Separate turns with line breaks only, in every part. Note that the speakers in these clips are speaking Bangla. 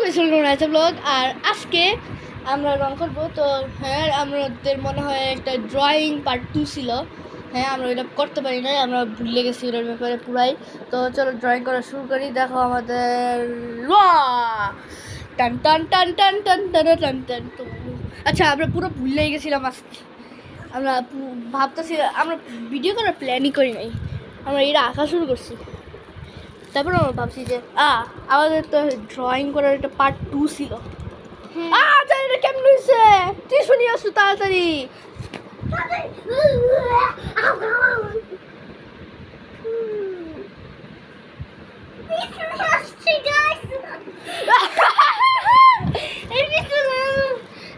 আছে ব্লগ। আর আজকে আমরা রং করবো। তো হ্যাঁ, আমাদের মনে হয় একটা ড্রয়িং পার্ট 2 ছিল। হ্যাঁ, আমরা ওইটা করতে পারি নাই, আমরা ভুলে গেছি ওটার ব্যাপারে পুরাই। তো চলো ড্রয়িং করা শুরু করি। দেখো আমাদের টান টান টান টান টান টান টান টান। তো আচ্ছা, আমরা পুরো ভুলে গেছিলাম আজকে। আমরা ভাবতেছি, আমরা ভিডিও করার প্ল্যানই করি নাই, আমরা এটা আঁকা শুরু করছি। তারপর আমরা ভাবছি যে আমাদের তো ড্রয়িং করার একটা পার্ট 2 ছিল। এটা কেমন হয়েছে? টিস্যু নিয়ে আসো তাড়াতাড়ি।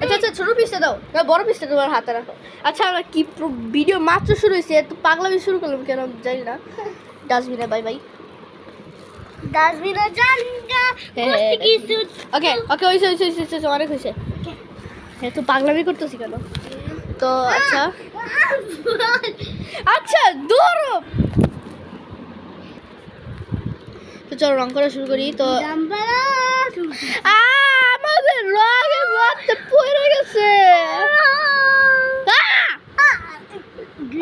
আচ্ছা আচ্ছা, ছোটো পিসটা দাও না, বড় পিসটা তোমার হাতে রাখো। আচ্ছা, আমরা কি ভিডিও মাত্র শুরু হয়েছে, এত পাগলামি শুরু করলাম কেন জানি না। ডাস্টবিনে বাই বাই।
ডাস্টবিনে জানগা কিছু।
ওকে ওকে, হইছে অনেক হয়েছে। হ্যাঁ, তো পাগলামি করতেছি কেন? তো আচ্ছা আচ্ছা দৌড়ো। তো চলো রং করা শুরু করি। তো আমাদের রঙের মধ্যে পড়ে গেছে।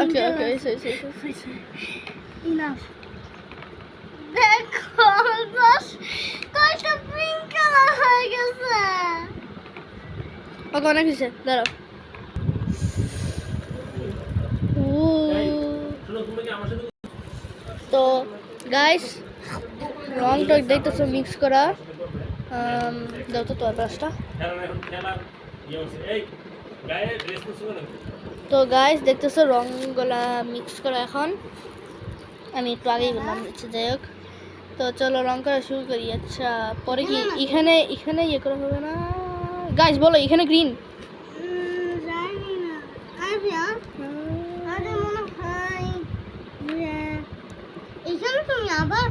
ওকে ওকে,
ইনাফ। দেখো বাস কয়টা পিঙ্ক কালার হয়ে গেছে।
ওকে, অনেক হয়েছে, দাঁড়াও। তো গাইস, রংটা দেখতেছো মিক্স করা। দাও তো তোমার ব্রাশটা। তো গাইস দেখতেছো রংগুলা মিক্স করা। এখন আমি একটু আগেই বললাম, যাই হোক। তো চলো রং করা শুরু করি। আচ্ছা, পরে কি এখানে ইয়ে করা হবে না? গাইস বলো, এখানে গ্রিন।
জানি না আরে মনে হয় এখানে তুমি আবার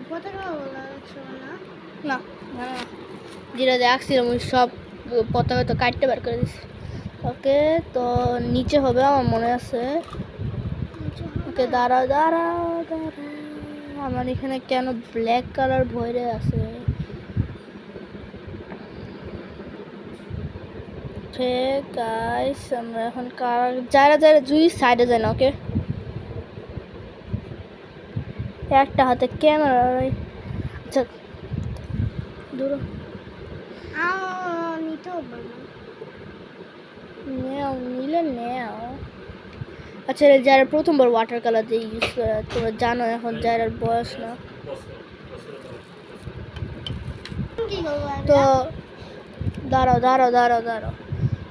পতাকা বলাচ্ছো না?
না না না, যেটা দেখছিলাম ওই সব পতাকা তো কাটতে বার করে দিচ্ছি। ওকে, তো নিচে হবে আমার মনে আছে। ওকে, দাঁড়াও দাঁড়াও দাঁড়াও, আমার এখানে কেন ব্ল্যাক কালার ভরে আছে? ঠিক গাইস, আমরা এখন যারা যারা দুই সাইডে যায় না। ওকে, একটা হাতে ক্যামেরা। আচ্ছা দূর
নিতেও
নেও, নিলে নেও। আচ্ছা, যারা প্রথমবার ওয়াটার কালার দিয়ে ইউজ করে, তোমরা জানো এখন যারা বয়স না। তো দাঁড়াও দাঁড়াও দাঁড়াও দাঁড়াও,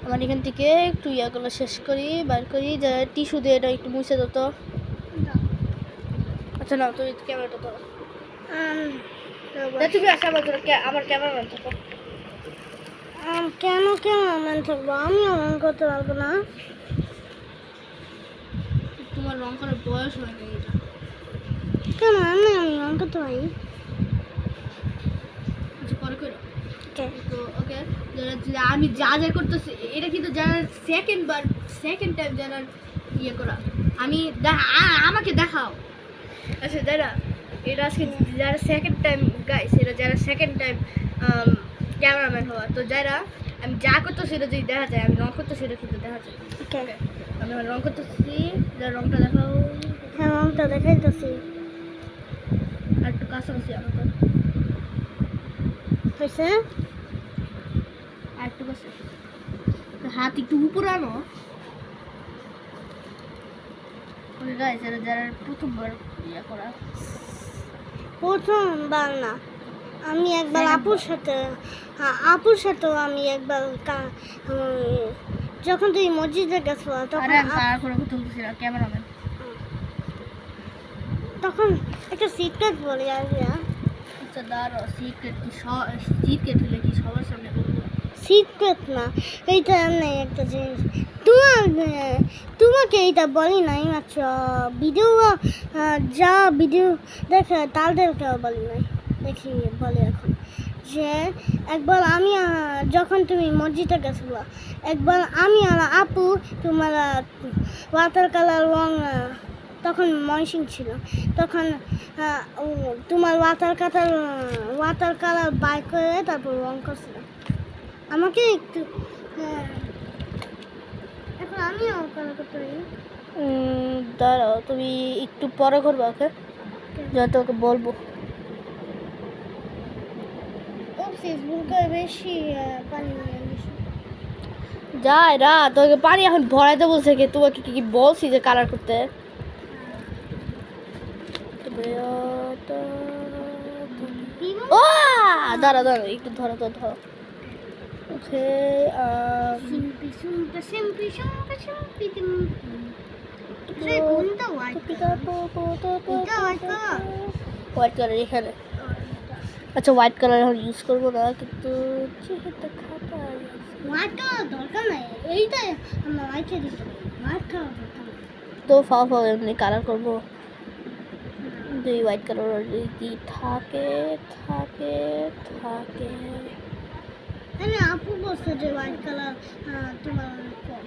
আমার এখান থেকে একটু ইয়াগুলো শেষ করি, বার করি। যে টিস্যু দিয়ে এটা একটু মুছে দাও তো। আচ্ছা নাও, তুমি ক্যামেরাটা ধরো। তুমি আসা আমার ক্যামেরাম্যান থাকো।
কেন ক্যামেরাম্যান থাকবো? আমি অন করতে পারবো না।
তোমার রং করার বয়স হয় না এটা।
কেন আমি অন করতে পারি?
আচ্ছা, পরে করো। তো ওকে, আমি যা যা করতেছি এটা কিন্তু যারা সেকেন্ড টাইম যারা ইয়ে করা, আমি আমাকে দেখাও। আচ্ছা দাঁড়া, এটা আজকে যারা সেকেন্ড টাইম গাইস, এটা যারা সেকেন্ড টাইম ক্যামেরাম্যান হওয়া, তো যারা আমি যা করতেছি এটা যদি দেখা যায়, আমি রং করতেছি এটা কিন্তু দেখা যায়।
ওকে,
আমি রং করতেছি, যারা রংটা দেখাও।
হ্যাঁ, রংটা দেখাইতেছি।
আর একটু কাছাকাছি আমাকে
হয়েছে?
আর একটু কাছে, হাত একটু উপরে আনো। গাইস, যারা প্রথমবার ইয়ে করা,
প্রথমবার না, আমি একবার আপুর সাথেও আমি একবার যখন তুই মসজিদে গেছো
ক্যামেরাম্যান,
তখন একটা সিক্রেট বলি আসবে।
আচ্ছা দাঁড়াও, সিক্রেট হলে কি সবার সামনে বলবো?
সিক্রেট না, এইটা এমনি একটা জিনিস। তোমাকে এইটা বলি নাই মাত্র, ভিডিও যা ভিডিও দেখে তাদেরকেও বলি নাই, দেখি বলে এখন যে একবার আমি যখন তুমি মসজিদে গেছিলো, একবার আমি আর আপু তোমার ওয়াটার কালার রং তখন ময়সিং ছিল, তখন তোমার ওয়াটার কালার বাই করে তারপর রং করছিল। আমাকে একটু এখন আমিও কালার করতে পারি।
দাঁড়াও, তুমি একটু পরে করবে, ওকে? যত ওকে বলবো।
ফেসবুকে বেশি পানি নিয়ে নিয়েছি।
যাই রা, তোকে পানি এখন ভরাইতে বলছে কি? তোমাকে কি বলছি যে কালার করতে? ও দাঁড়া দাঁড়া, একটু ধরো তো, ধরো। ওকে, হোয়াইট কালার এখানে। আচ্ছা, হোয়াইট কালার এখন ইউজ করবো না, কিন্তু যেহেতু খাতা
হোয়াইট কালার দরকার নাই, এইটাই আমরা রাইখে দিতে পারি। হোয়াইট কালার দরকার নাই।
তো ফাও এমনি কালার করবো। দুই হোয়াইট কালার অলরেডি থাকে থাকে থাকে।
আমি আপু বলছে যে হোয়াইট কালার তোমার অনেক কম।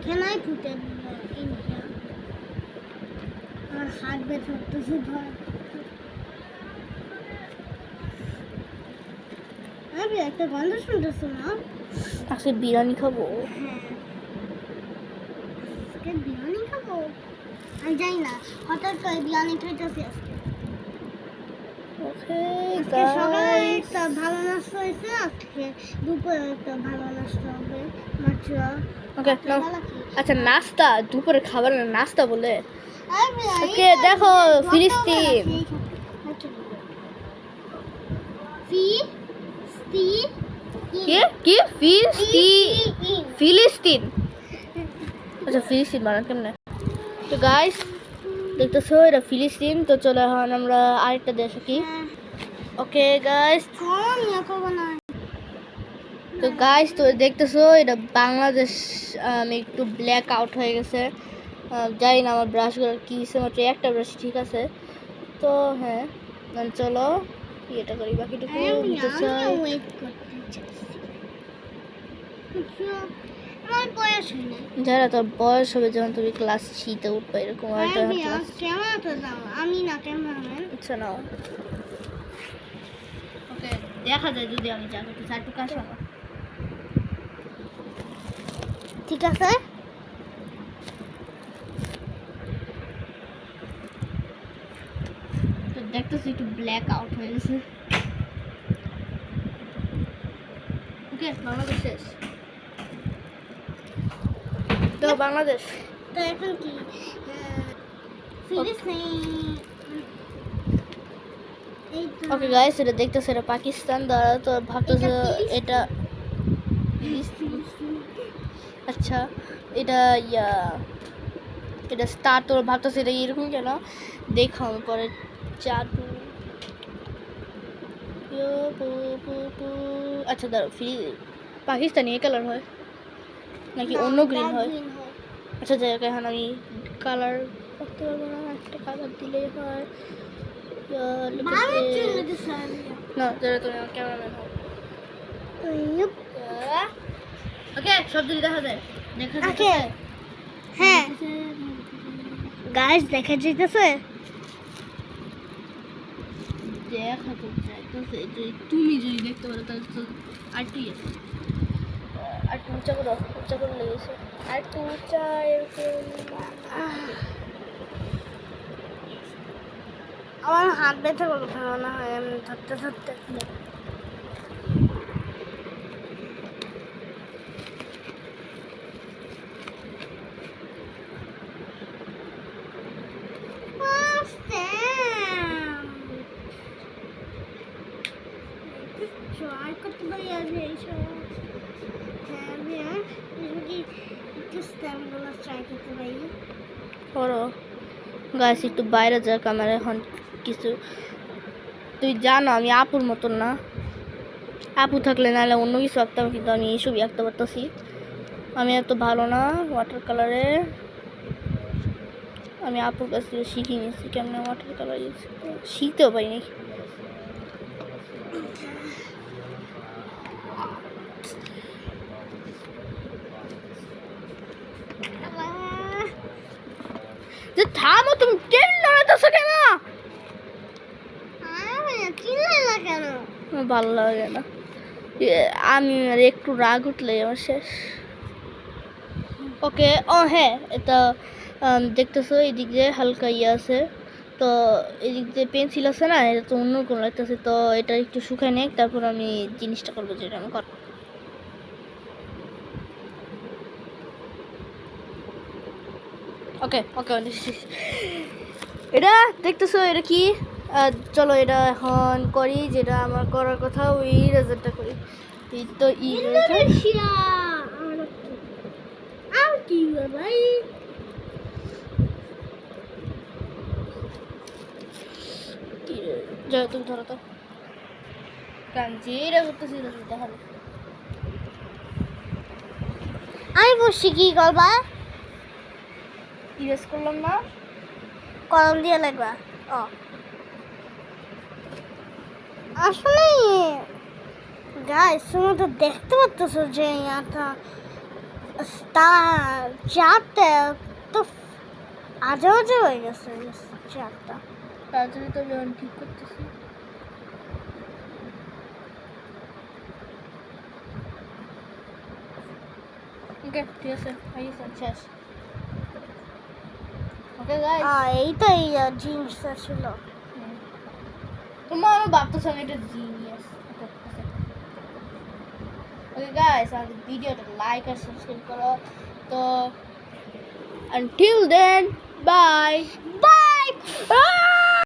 Can I put it in here? আমার হাত ব্যথা করতেছে ভয়। আমি একটা গন্ধ শুনতেছো না?
আজকে বিরিয়ানি খাবো।
হ্যাঁ, আজকে বিরিয়ানি খাবো। আমি জানি না, হঠাৎ করে বিরিয়ানি খাইতেছি আজকে।
ওকে
আজকে সকালে একটা ভালো নাস্তা হয়েছে, আজকে দুপুরে একটা ভালো নাস্তা হবে মাত্র।
ওকে নাও। আচ্ছা, নাস্তা দুপুরে খাবার না, নাস্তা বলে। ওকে,
ওকে
দেখো ফিলিস্তিন। কি কি ফিলিস্তিন? আচ্ছা, ফিলিস্তিন বানান কেমনে? তো গাইস দেখতেছো, এটা ফিলিস্তিন। তো চলো এখন আমরা আরেকটা দেশ কি। ওকে গাইস, তো গাইস তো দেখতেছো এটা বাংলাদেশ। আমি একটু ব্ল্যাক আউট হয়ে গেছে, জানি না আমার ব্রাশগুলো কী হয়েছে, মাত্র একটা ব্রাশ ঠিক আছে। তো হ্যাঁ, চলো এটা করি, বাকিটুকু যারা তোর বয়স হবে যখন তুমি ক্লাস 3-তে উঠবে, এরকম
আমি না ক্যামেরাম্যান।
আচ্ছা নাও। ওকে, দেখা যায় যদি আমি যা করতে চাই। টুকা আসো,
ঠিক আছে।
তো দেখতেছি একটু ব্ল্যাক আউট হয়ে গেছে। ওকে, বাংলাদেশ শেষ। তো বাংলাদেশ
তো এখন কি ফিলিস্তিন?
ওকে গাইস, এটা দেখতেছে এটা পাকিস্তান। দ্বারা তো ভাবতেছে এটা আচ্ছা, এটা এটা স্টার। তোর ভাবতেছে এটা এরকম কেন? দেখো আমি পরে জাদু। আচ্ছা দাঁড়ো, পাকিস্তানি এই কালার হয় নাকি অন্য গ্রিন হয়? আচ্ছা যাই হোক, এখন আমি কালার করতে পারবো না, একটা কালার দিলেই হয়। না, যারা তুমি আমার ক্যামেরাম্যান হও। ওকে, সব যদি দেখা যায়, দেখা যায়।
হ্যাঁ গাইস, দেখা যাইতেছে।
দেখা তো যাইতেছে, তুমি যদি দেখতে পারো তাহলে তো আরটি আছে। আর একটু উঁচা করো, উঁচা করে লেগেছে। আর একটু উঁচা এরকম।
আমার হাত ব্যথা করবে মনে হয় আমি ধরতে ধরতে। ট্রাই করতে পারি আজ এইসব। হ্যাঁ ভাইয়া, একটু স্ট্যাম্পগুলো ট্রাই করতে পারি।
করো গাছ, একটু বাইরে যাক। আমার এখন কিছু, তুই জানো আমি আপুর মতন না। আপু থাকলে নাহলে অন্য কিছু আঁকতাম, কিন্তু আমি এইসবই আঁকতে পারতেছি। আমি এত ভালো না ওয়াটার কালারে। আমি আপুর কাছ থেকে শিখে নিয়েছি কেমন ওয়াটার কালার ইউজ, শিখতেও পারিনি। যে থামো, তুমি টেবিল নড়াতেছো কেন?
চিল্লাই না কেন?
আমার ভালো লাগে না। আমি আর একটু রাগ উঠলে আমার শেষ। ওকে, ও হ্যাঁ, এটা দেখতেছো এদিক দিয়ে হালকা ইয়ে আছে, তো এদিক দিয়ে পেন্সিল আছে না, এটা তো অন্যরকম লাগতেছে, তো এটা একটু শুকাই নেই, তারপর আমি জিনিসটা করবো যেটা আমি করবো। ওকে ওকে, এটা দেখতেছো এটা কি? চলো এটা এখন করি যেটা আমার করার কথা, ওই রেজাল্টটা করি। এই তো
ইন্দোনেশিয়া আর কি ভাই?
যাও তুমি ধরো তো, কাঞ্চি এটা করতেছি তাহলে।
আমি বসছি, কি করবা?
ইরেজ করলাম না,
কলম দিয়ে লাগবা। ও আসলে গাইস, তুমি তো দেখতে পাচ্ছ যে ইয়াটা তার চারটা তো আজে বাজে হয়ে গেছে চারটা।
তাড়াতাড়ি তো যখন ঠিক করতেছি। ওকে ঠিক আছে, হয়ে গেছে, শেষ। ওকে গাইস,
এইটাই জিনিসটা ছিল।
তোমার আমার ভাবতেছ আমি এটা জিনিয়াস। ওকে গাইস, আমাদের ভিডিওটা লাইক আর সাবস্ক্রাইব করো। তো until then, bye.
বাই।